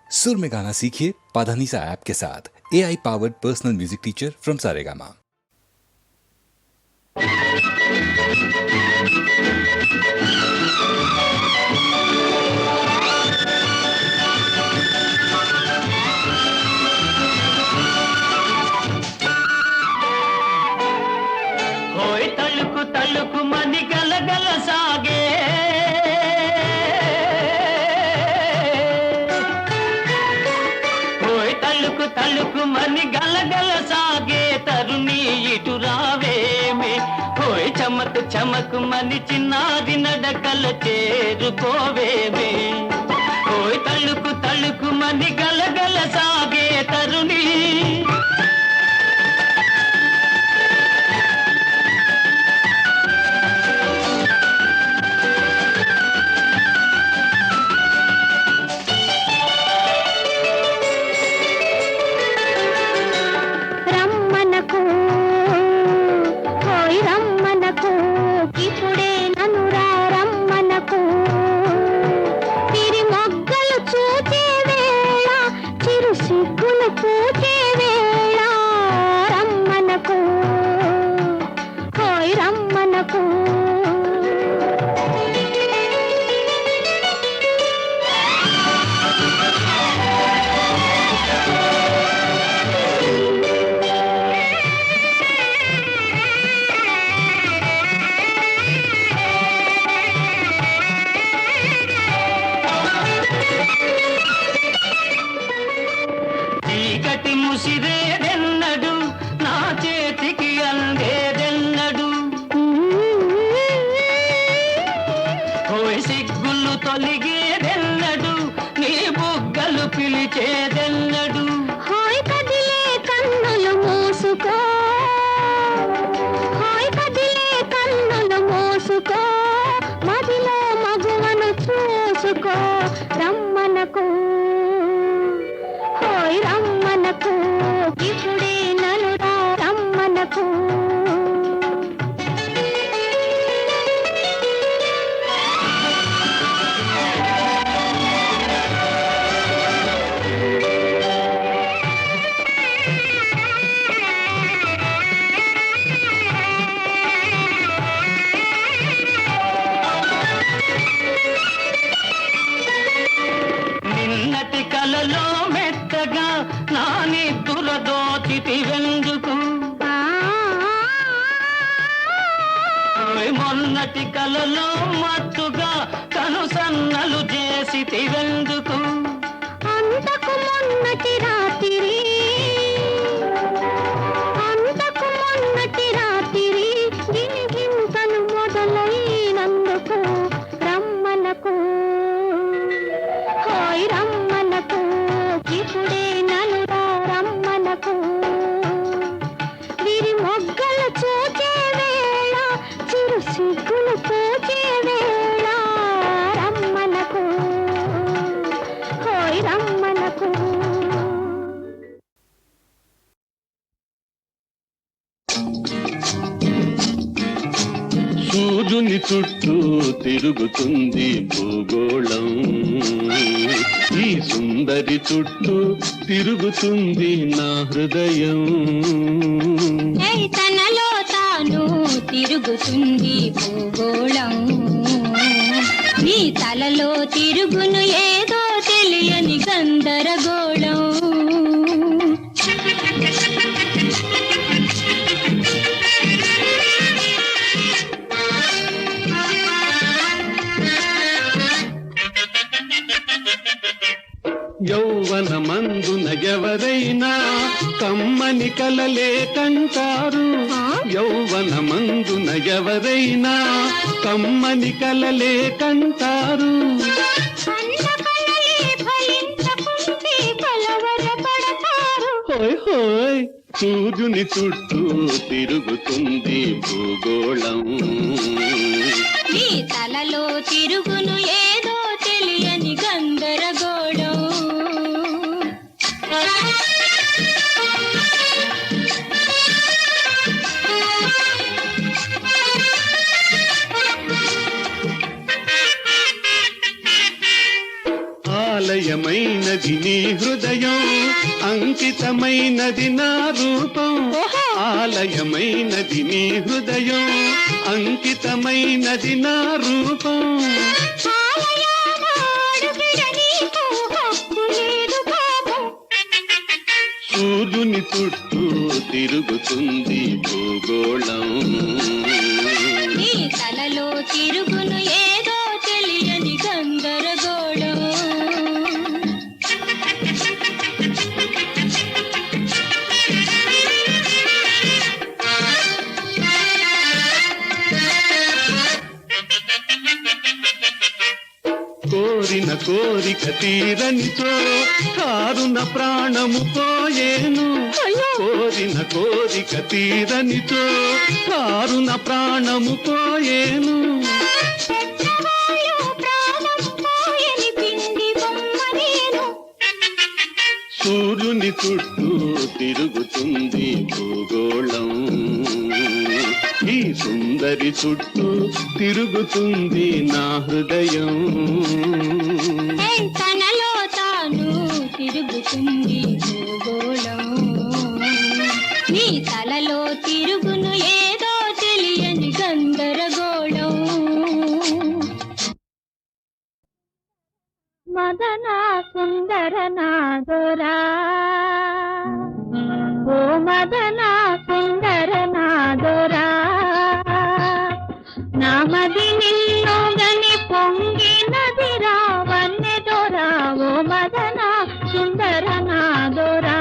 सुर में गाना सीखिए पाधानीसा ऐप के साथ। AI powered personal music teacher from Saregama. होय तलुकु तलुकु मनी गल गल सागे होय तलुकु तलुकु मनी गल गल सागे तरुणी इटु रावेमे होय चमक चमक मनी चिन्नारी नडकल చేరుకోవేమే होय तलुकु तलुकु मनी गल गल सागे तरुणी ముసిరేదెన్నడు నా చేతికి అందేదెన్నడు హోయ్ సిగ్గులు తొలిగేదెన్నడు నీ బుగ్గలు పిలిచేదెన్నడు హాయ్ కదిలే కన్నులు మూసుకో హాయ్ కదిలే కన్నులు మూసుకో మదిలో మగువను చూసుకో రమ్మనకు హాయ్ రమ్మనకు ఇప్పుడే నన్ను రమ్మనకు నిన్నటి కలలో మెత్తగా నా నిద్ర దోచితివెందుకు మొన్నటి కలలో మత్తుగా కనుసన్నలు చేసితివెందుకు అంతకు మొన్నటి రాత్రి గిలిగింతలు మొదలైనందుకు రమ్మనకు హాయ్ రమ్మనకు ఇప్పుడే నన్ను రమ్మనకు విరి మొగ్గలు చూచే వేళ చిరు సిగ్గులు పోచే వేళ రమ్మనకు హాయ్ రమ్మనకు సూర్యుని చుట్టూ తిరుగుతుంది భూగోళం ఈ సుందరి చుట్టూ తిరుగుతుంది నా హృదయం తనలో తాను తిరుగుతుంది భూగోళం నీ తలలో తిరుగును ఏదో తెలియని గందరగోళం యౌవనమందున ఎవరైనా కమ్మని కలలే కంటారు యౌవనమందున ఎవరైనా కమ్మని కలలే కంటారు హోయ్ హోయ్ సూర్యుని చుట్టూ తిరుగుతుంది భూగోళం నీ తలలో తిరుగును ఏదో తెలియని గందరగోళం ఆలయమైనది అంకితమైనది నీ హృదయం, అంకితమైనది నా రూపం. ఆలయమైనది నీ హృదయం, అంకితమైనది నా రూపం. సూర్యుని చుట్టూ తిరుగుతుంది భూగోళం. నీ తలలో తిరుగును ఏదో తెలియని గందరగోళం. కోరిన కోరిక తీరనితో కారున ప్రాణము పోయేను. కోరిన కోరిక తీరనితో కారున ప్రాణము పోయేను. సూర్యుని చుట్టూ తిరుగుతుంది భూగోళం, ఈ సుందరి చుట్టూ తిరుగుతుంది నా హృదయం. తనలో తాను తిరుగుతుంది భూగోళం. నీ తలలో తిరుగును ఏదో తెలియని గందరగోళం. మదన సుందర నాదోరా, ఓ మదన సుందర నాదోరా, నామది నిన్ను గని పొంగినదిరా వన్నెదోరా, ఓ మదన సుందర నాదోరా.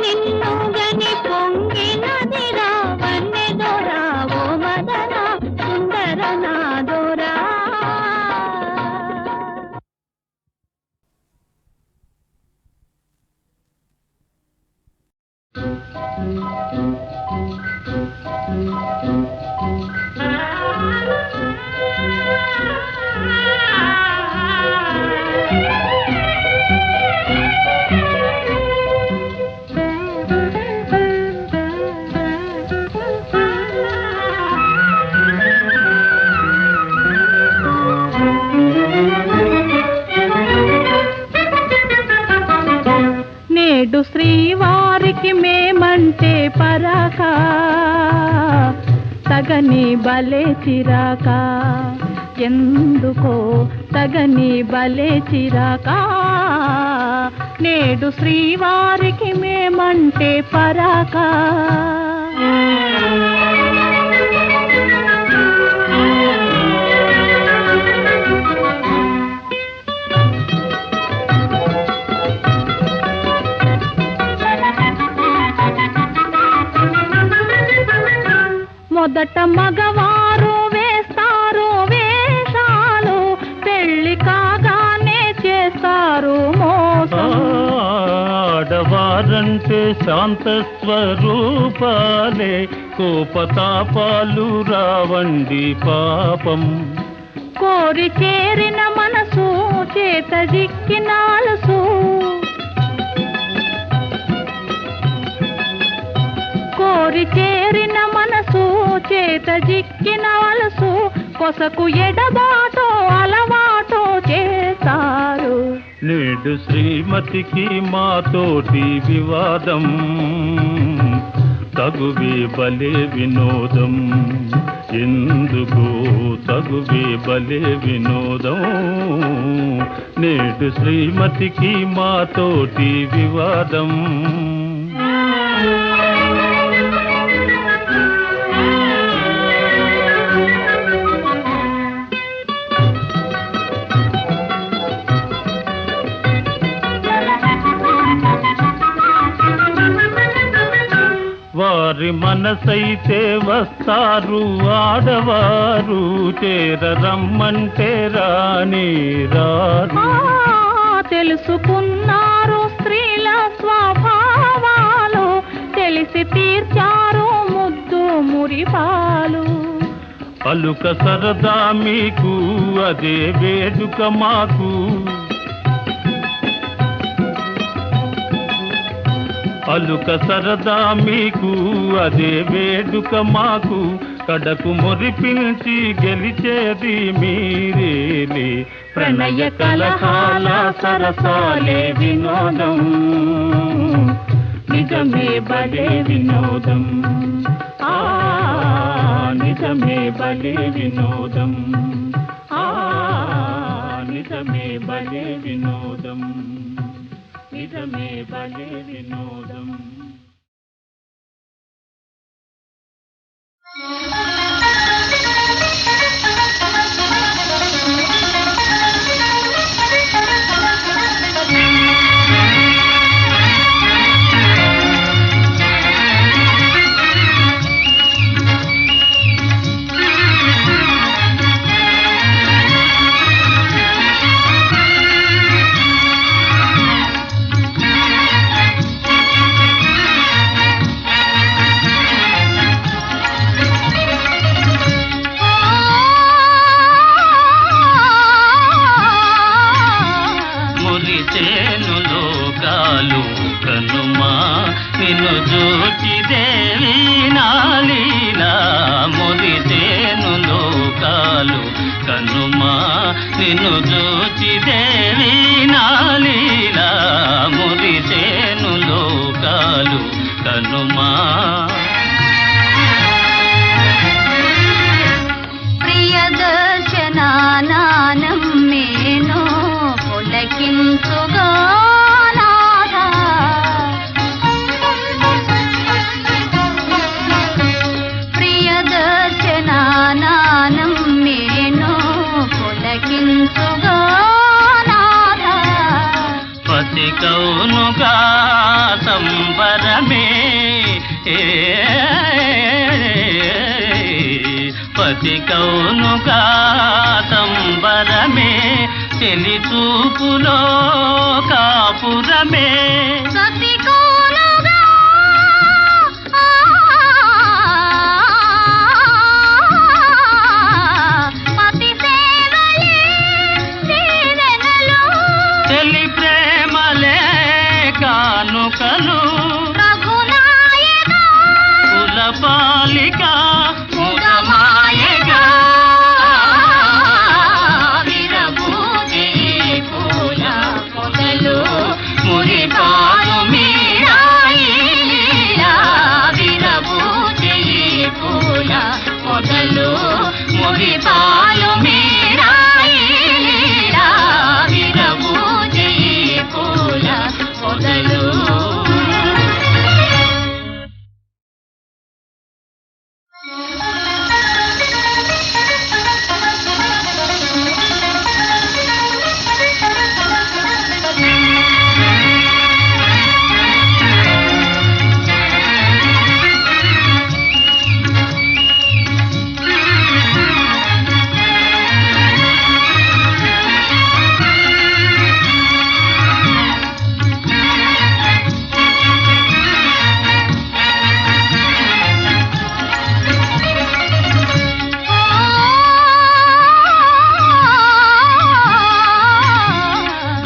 నిన్ను గని పొంగినదిరా వన్నెదొరా ఓ మదనా నేడు శ్రీవారికి మేమంటే పరాక తగని బలే చిరాక ఎందుకో తగని బలే చిరాక నేడు శ్రీవారికి మేమంటే పరాక మొదట మగవారు వేస్తారు వేషాలు పెళ్లి కాగానే చేస్తారు మోసం ఆడవారంటే శాంత స్వరూపాలే కోపతాపాలు రావండి పాపం కోరి చేరిన మనసు చేత జిక్కినాలసు కోరి చేరిన మనసు చేత జిక్కిన వలసు కొసకు ఎడబాటో అలవాటో చేస్తారు నేడు శ్రీమతికి మాతోటి వివాదం తగువే బలే వినోదం ఎందుకు తగువే బలే వినోదం నేడు శ్రీమతికి మాతోటి వివాదం వారి మనసైతే వస్తారు ఆడవారు చేరరమ్మంటే రాని రారు తెలుసుకున్నారు స్త్రీల స్వభావాలు తెలిసి తీర్చారు ముద్దు మురిపాలు అలుక సరదా మీకు అదే వేడుక మాకు అలుక సరదా మీకు అదే వేడుక మాకు కడకు మురిపించి గెలిచేది మీరేలే ప్రణయ కలహాల సరసాలే వినోదం నిజమే బలే వినోదం నిజమే బలే వినోదం నిజమే బలే వినోదం నిజమే బలే వినోదం నిన్ను జోచి దేవి నాలీలా మురిసేను లోకాలు కనుమా నిన్ను జోచి దేవి నాలీలా మురిసేను లోకాలు కనుమా ప్రియదర్శనానం మేనో పులకించుగా కౌనుగా సంబరమే పతి కౌనుగా సంబరమే చెలి చూపులో కాపురమే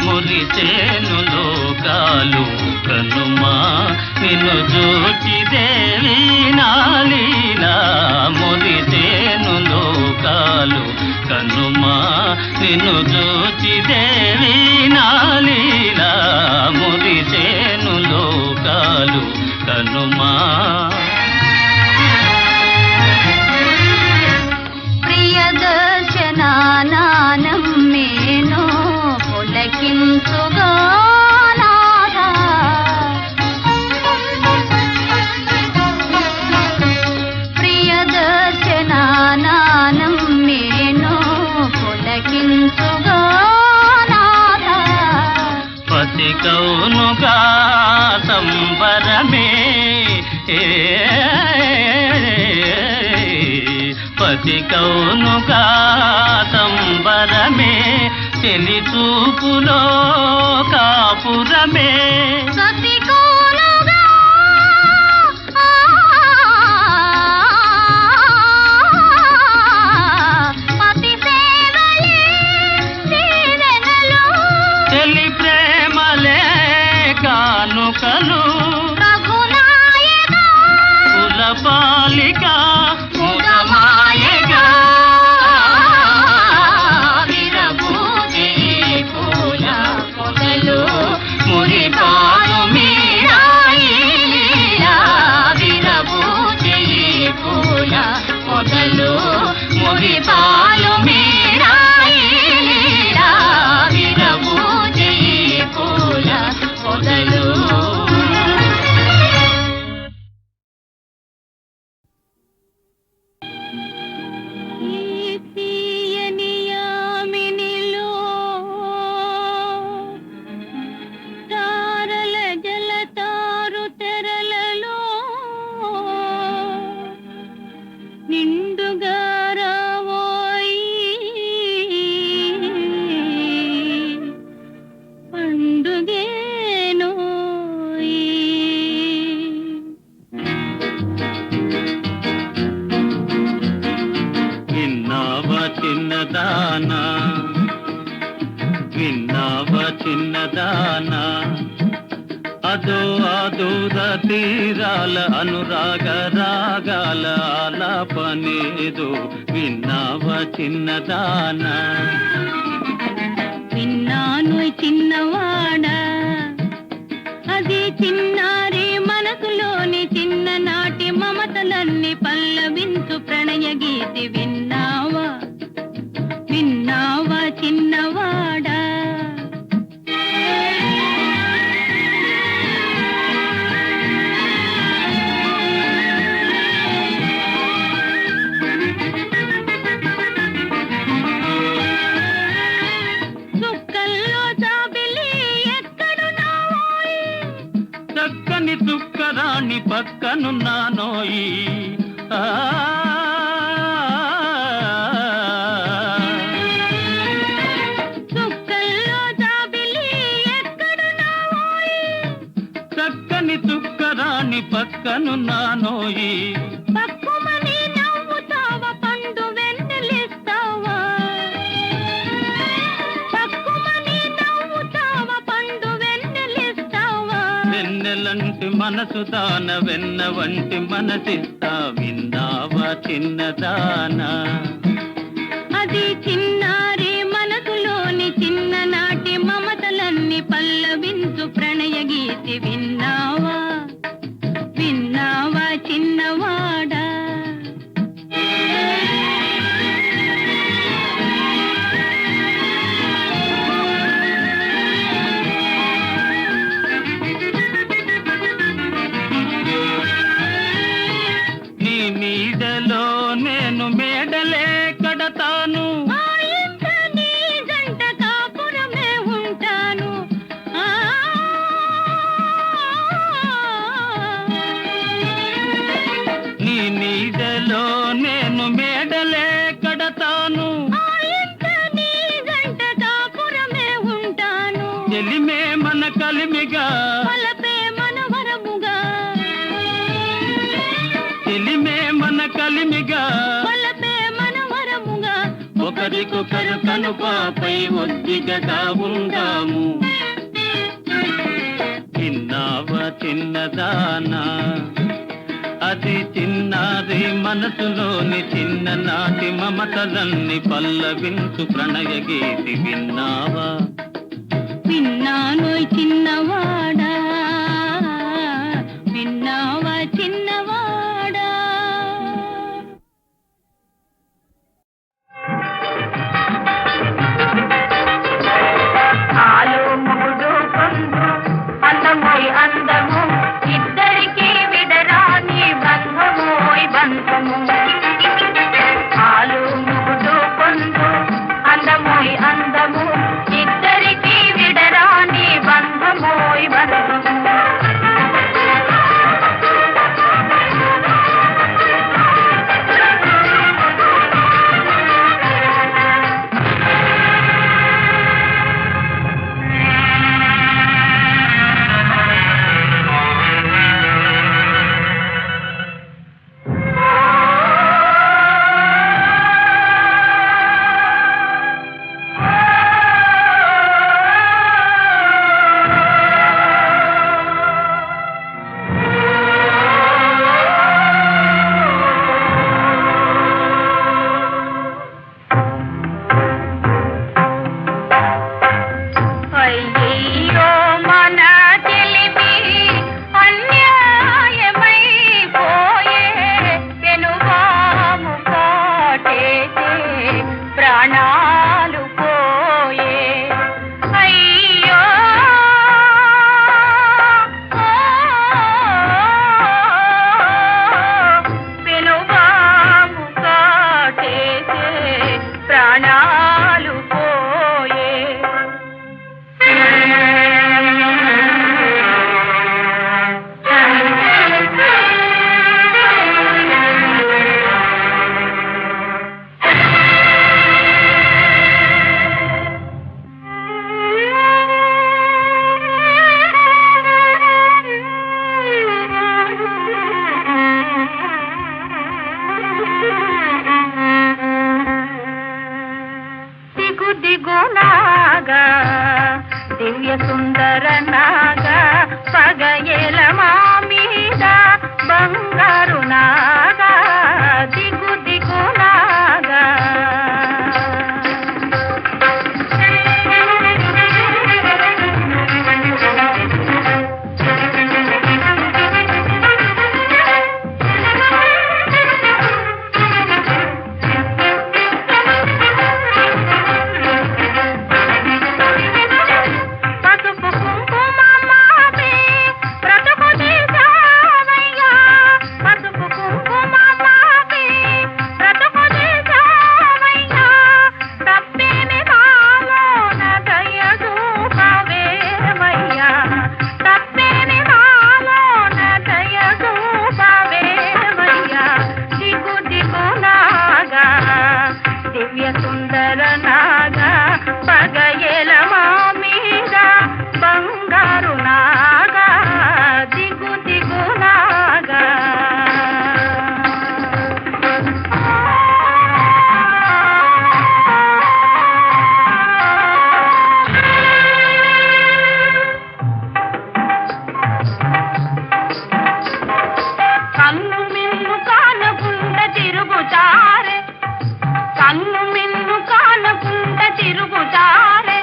మురిసేను లోకాలు కనుమా నిన్ను చూచి దేవి నాలీలా మురిసేను లోకాలు కనుమా నిన్ను చూచి దేవి నాలీలా మురిసేను లోకాలు కనుమా ప్రియదర్శనానానం మేనో పులకించుగా నాదా. ప్రియదర్శనానానం మేనో పులకించుగా నాదా. పతి కౌనుగా సంబరమే పతి కౌనుగా సంబరమే చెలి చూపులో కాపురమే సతికోలుగా పతి సేవలే దీవెనలు. చెలి ప్రేమలే కానుకలు రఘునాయకా కులపాలిక ముదమాయగా విరబూచి పూల పొదలు మురిపాలు మీరాయి లీలా విరబూచి పూల పొదలు మురిపాలు మీరాయి లీలా విరబూచి పూల పొదలు. ఈ తీయని యామినిలో తారల జలతారు తెరలలో నిండుగా రావోయి పండుగేనోయి. విన్నావా చిన్నదానా విన్నావా చిన్నదానా అదో ఆదూర తీరాల అనురాగ రాగాల ఆలాపనేదో విన్నావా చిన్నదానా విన్నాను చిన్నవాడా అది చిన్నారి మనసులోని చిన్ననాటి మమతలన్నీ పల్లవించు ప్రణయ గీతి విన్నావా విన్నావా చిన్నవాడా. చుక్కల్లో జాబిలి ఎక్కడున్నావోయ్ చక్కని చుక్కరాణి పక్కనున్నానోయి ఆ చుక్కల్లో జాబిలి ఎక్కడున్నావోయ్ చక్కని చుక్కరాణి పక్కనున్నానోయి పక్కుమని నవ్వుతావా పండు వెన్నెలిస్తావా పక్కుమని నవ్వుతావా పండు వెన్నెలిస్తావా. వెన్నెలంటి మనసు దాన వెన్న వంటి మనసిస్తా విన్నావా చిన్నదానా అది చిన్నారి మనసులోని చిన్ననాటి మమతలన్నీ పల్లవించు ప్రణయ గీతి విన్నావా విన్నావా చిన్నవాడా. నీ నీడలో నేను మేడలే కడతాను, ఆ ఇంట నీ జంట కాపురమే ఉంటాను. నీ నీడలో నేను మేడలే కడతాను, ఆ ఇంట నీ జంట కాపురమే ఉంటాను. చెలిమే మన కలిమిగా, వలపే మన వరముగా, చెలిమే మన కలిమిగా, వలపే మన వరముగా, ఒకరికొకరు కనుపాపై ఒద్దికగా ఉందాము. చిన్నావా చిన్నదానా, అది చిన్నారి మనసులోని చిన్ననాటి మమతలన్నీ పల్లవించు ప్రణయ గీతి విన్నావా? విన్నానోయ్ చిన్నవాడా, విన్నావా చిన్నవాడా. ఆలు మూడు పొందు అందమోయ్ అందము, ఇద్దరికి విడరాని బంధమోయ్ బంధము. ఆలు మూడు పొందు అందమోయ్ అందము, ఇద్దరికి విడరాని బంధమోయ్ బంధము. అయ్యో మన తెలివి అన్యాయమై పోయే, పెనుగాము కాటేసే ప్రాణాలు పోయే. అయ్యో పెనుగాము కాటేసే ప్రాణాలు పోయే. దిగు దిగు నాగా దివ్య సుందర నాగా, పగయేల మా మీద బంగారు నాగా. దిగు దిగు నాగా పసుపు కుంకుమ మాపే బ్రతుకు తీసావయ్యా, పసుపు కుంకుమ మాపే బ్రతుకు తీసావయ్యా. తప్పేమి మాలోన దయ చూపవేమయ్యా, తప్పేమి మాలోన దయ చూపవేమయ్యా. దిగు దిగు నాగా దివ్య సుందర నాగా, పగయేల మా మీద బంగారు నాగా. దిగు దిగు నాగా కన్ను మిన్ను కానకుండా తిరుగుతారే, కన్ను మిన్ను కానకుండా తిరుగుతారే.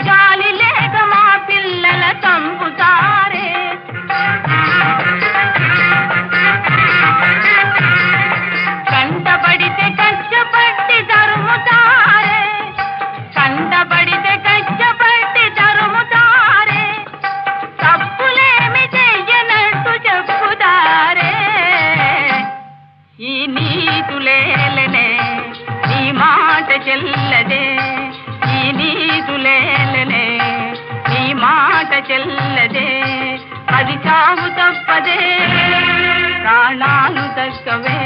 గాలి లేక మా పిల్లల చంపుతారే. కంటపడితే కష్టపట్టి తరుముతారే, కంటపడితే కష్టపట్టి తరుముతారే. తప్పులేమి చెయ్యనట్టు చెప్పుతారే. ఈ నీతులేలనే నీ మాట చెల్లదే ఈ నీతులేలనే నీ మాట చెల్లదే అది చావు తప్పదే ప్రాణాలు దక్కవే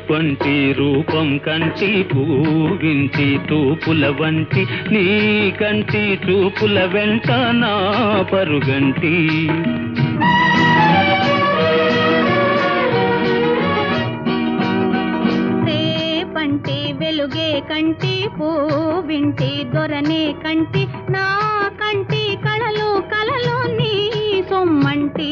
రేపంటి రూపం కంటి పూవింటి తూపుల వంటి నీ కంటి చూపుల వెంట నా పరుగంటి రేపంటి వెలుగే కంటి పూవింటి దొరనే కంటి నా కంటి కళలు కళలు నీ సొమ్మంటి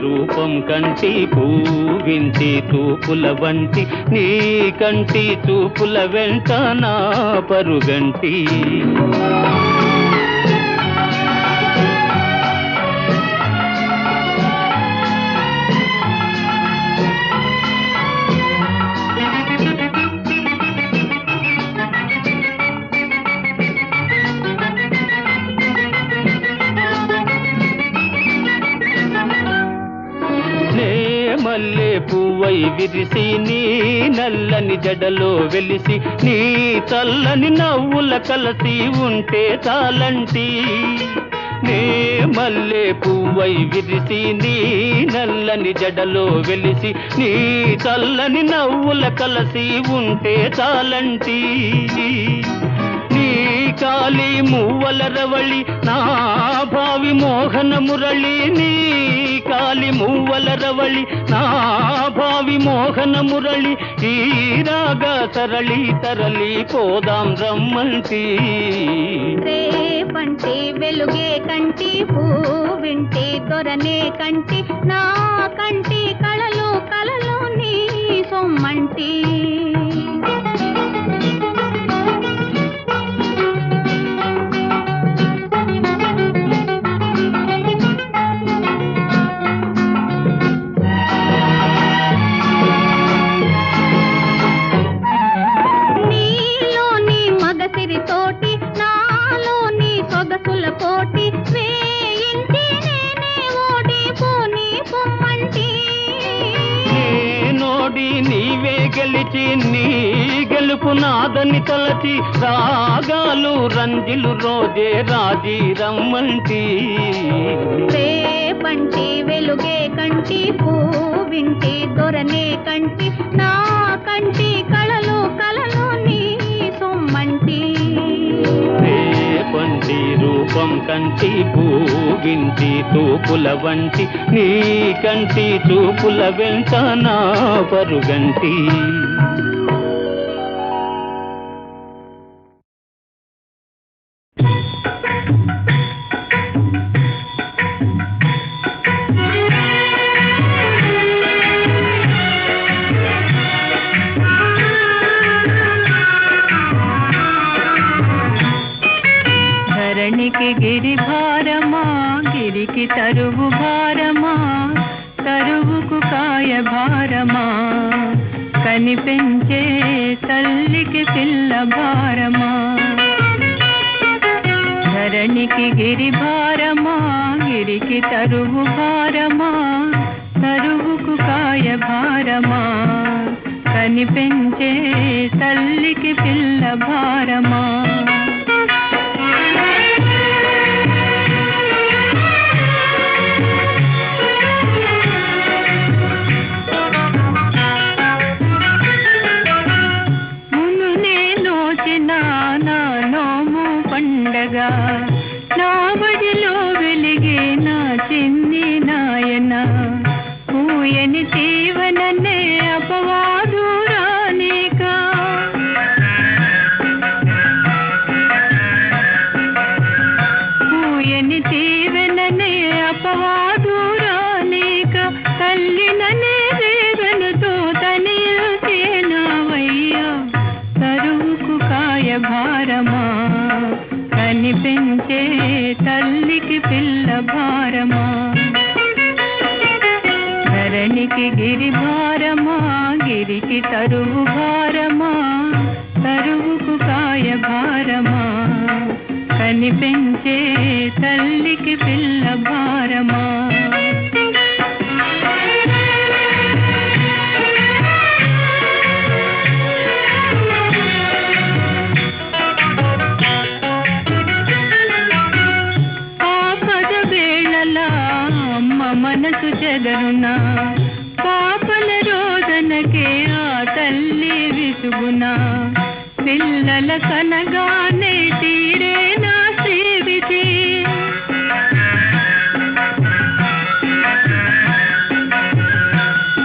రూపం కంటి పూవింటి తూపుల వంటి నీ కంటి చూపుల వెంట నా పరుగంటి మల్లె పువ్వై విరిసి నీ నల్లని జడలో వెలిసి నీ చల్లని నవ్వుల కలసి ఉంటే చాలంటి నే మల్లె పువ్వై విరిసి నీ నల్లని జడలో వెలిసి నీ చల్లని నవ్వుల కలసి ఉంటే చాలంటి నీ కాలి మువ్వల రవళి నా భావి మోహన మురళి నీ కాలి మువ్వల రవళి నా భావి మోహన మురళి ఈ రాగ సరళి తరలి పోదాం రమ్మంటి రేపంటి వెలుగే కంటి పూవింటి దొరనే కంటి నా కంటి కళలు కళలు నీ సొమ్మంటి నీవే గెలిచి నీ గెలుపు నాదని తలచి రాగాలు రంజిలు రోజే రాజీ రమ్మంటి రేపంటి వెలుగే కంటి పూవింటి దొరనే కంటి నా కంటి కళలు కళలు నీ సొమ్మంటి రేపంటి రూపం కంటి పూవింటి తూపుల వంటి నీ కంటి చూపుల వెంట నా పరుగంటి ధరణికి గిరి భారమా గిరికి తరువు భారమా తరువుకు కాయ భారమా కనిపెంచే తల్లికి పిల్ల భారమా ధరణికి గిరి భారమా గిరికి తరువు భారమా తరువుకు కాయ భారమా కనిపెంచే తల్లికి పిల్ల భారమా నా బడిలో వెలిగే నా చిన్ని నాయన పూయని జీవననే అపవాదు రానిక తల్లికి పిల్ల భారమా ధరణికి గిరి భారమా గిరికి తరువు భారమా తరువుకు కాయ భారమా కనిపించే తల్లికి పిల్ల భారమా ఆపద వేళలా అమ్మ మనసు చెదరునా పాపల రోదనకే ఆ తల్లి విసుగునా పిల్లల కనగానే తీరే నా సేవితే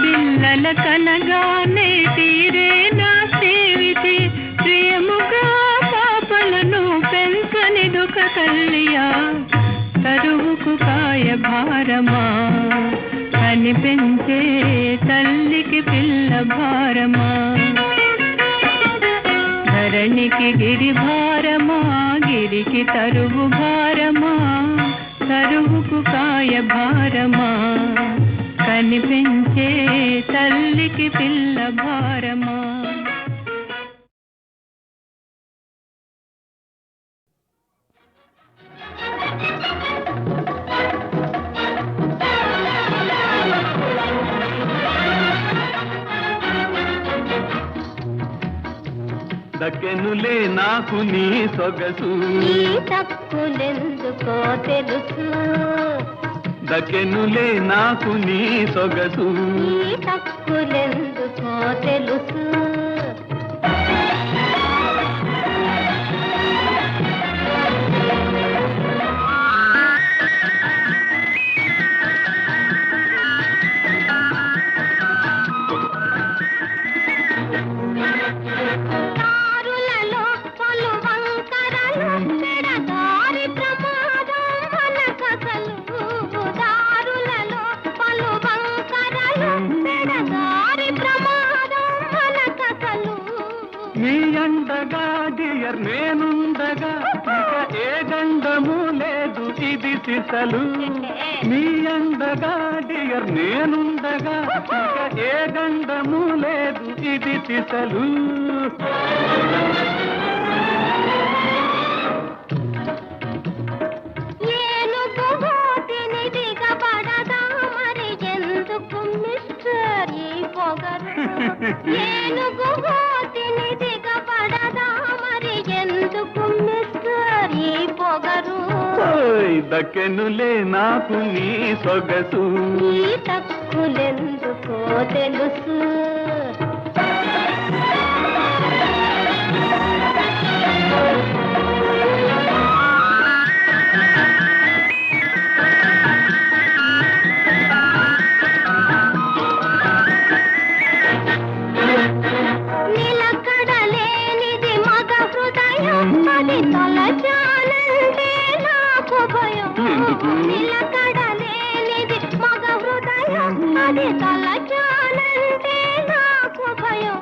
పిల్లల కనగానే తీరే నా సేవితే ప్రియముగా పాపలను పెంచనిదొక తల్లియా తరువుకు కాయ భారమా కనిపించే తల్లికి పిల్ల భారమా ధరణికి గిరి భారమా గిరికి తరువు భారమా తరువుకు కాయ భారమా కనిపించే తల్లికి పిల్ల భారమా దక్కెనులే నాకు నీ సొగసు ఈ తప్పులెందుకో తెలుసు దక్కెనులే నాకు నీ సొగసు ఈ తప్పులెందుకో తెలుసు దారులలో పలు వంకరలు పెడదారి ప్రమాదం మనకసలు దారులలో పలు వంకరలు పెడదారి ప్రమాదం మనకసలు నీ అండగా డియర్ నేనుండగా ఇక ఏ గండము లేదు ఇది సిసలు నీ అండగా డియర్ నేనుండగా ఇక ఏ గండము లేదు ఇది సిసలు ఏనుగు గోతిని దిగబడదా మరి ఎందుకు మిస్టర్ ఈ పొగరు ఏనుగు గోతిని దిగబడదా మరి ఎందుకు మిస్టర్ ఈ పొగరు ఓయ్ దక్కెనులే నాకు నీ సొగసు ఈ తక్కులెందుకో తెలుసు నిలకడలేనిది మగ హృదయం అది తలచాలంటే నాకు భయం ఎందుకు? నిలకడలేనిది మగ హృదయం అది తలచాలంటే నాకు భయం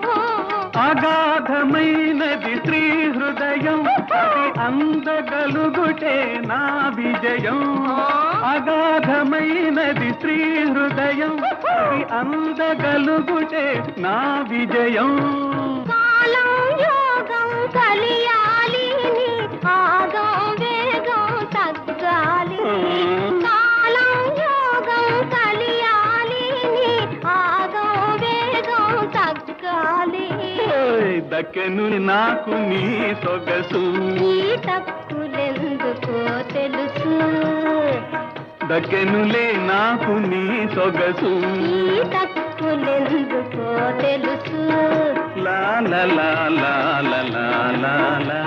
అగాధమైనది స్త్రీ హృదయం అది అందగలుగుటే నా విజయం అగాధమైనది స్త్రీ హృదయం అది అందగలుగుటే నా విజయం కాలం యోగం కలియాలి నీ ఆగం వేగం తగ్గాలి కాలం యోగం కలియాలి నీ ఆగం వేగం తగ్గాలి ఓయ్ దక్కెను నాకు నీ సొగసు ఈ తప్పులెందుకో తెలుసు దక్కెనులే నాకు నీ సొగసు ఈ తప్పులెందుకో తెలుసు లా లా లా లా లా లా లా